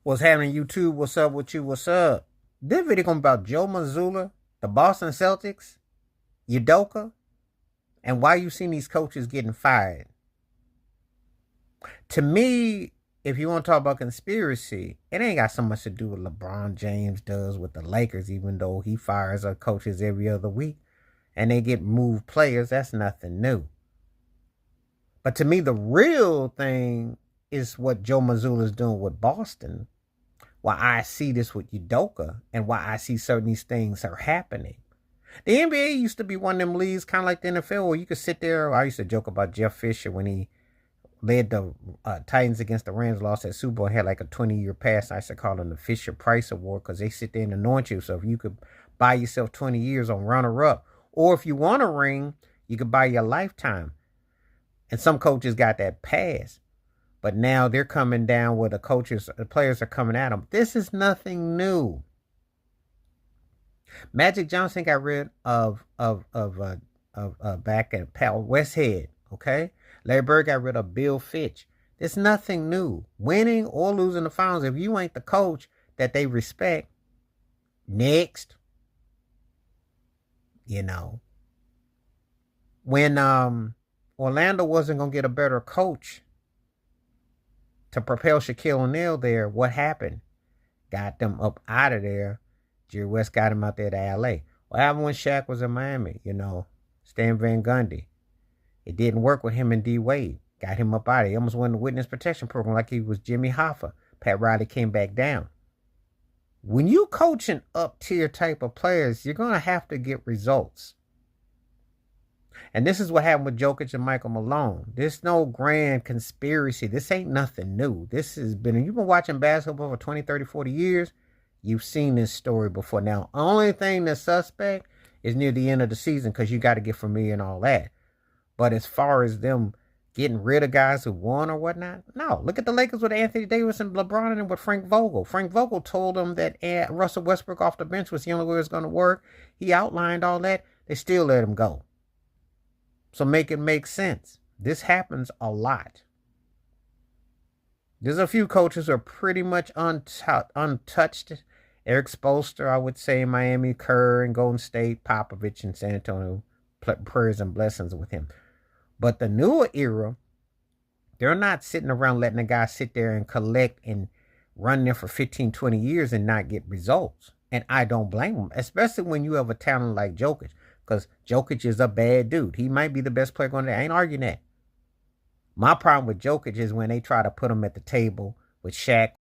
What's happening, YouTube? What's up with you? What's up? This video gonna be about Joe Mazzulla, the Boston Celtics, Udoka, and why you seen these coaches getting fired. To me, if you want to talk about conspiracy, it ain't got so much to do with LeBron James does with the Lakers, even though he fires our coaches every other week and they get moved players. That's nothing new. But to me, the real thing is what Joe Mazzulla is doing with Boston. Why I see this with Udoka and why I see certain these things are happening. The NBA used to be one of them leagues, kind of like the NFL, where you could sit there. I used to joke about Jeff Fisher when he led the Titans against the Rams, lost that Super Bowl, had like a 20-year pass. I used to call him the Fisher Price Award because they sit there and anoint you. So if you could buy yourself 20 years on runner-up, or if you want a ring, you could buy your lifetime. And some coaches got that pass. But now they're coming down where the players are coming at them. This is nothing new. Magic Johnson got rid of back at Pal Westhead, okay? Larry Bird got rid of Bill Fitch. It's nothing new. Winning or losing the finals, if you ain't the coach that they respect, next. You know. When Orlando wasn't going to get a better coach to propel Shaquille O'Neal there, what happened? Got them up out of there. Jerry West got him out there to L.A. What happened when Shaq was in Miami? You know, Stan Van Gundy. It didn't work with him and D. Wade. Got him up out of there. He almost won the witness protection program like he was Jimmy Hoffa. Pat Riley came back down. When you coaching up-tier type of players, you're going to have to get results. And this is what happened with Jokic and Michael Malone. There's no grand conspiracy. This ain't nothing new. This has been, you've been watching basketball for 20, 30, 40 years. You've seen this story before. Now, only thing that's suspect is near the end of the season because you got to get familiar and all that. But as far as them getting rid of guys who won or whatnot, no. Look at the Lakers with Anthony Davis and LeBron and with Frank Vogel. Frank Vogel told them that Russell Westbrook off the bench was the only way it was going to work. He outlined all that. They still let him go. So make it make sense. This happens a lot. There's a few coaches who are pretty much untouched. Eric Spoelstra, I would say, in Miami, Kerr and Golden State, Popovich and San Antonio, prayers and blessings with him. But the newer era, they're not sitting around letting a guy sit there and collect and run there for 15, 20 years and not get results. And I don't blame them, especially when you have a talent like Jokic. Because Jokic is a bad dude. He might be the best player going there. I ain't arguing that. My problem with Jokic is when they try to put him at the table with Shaq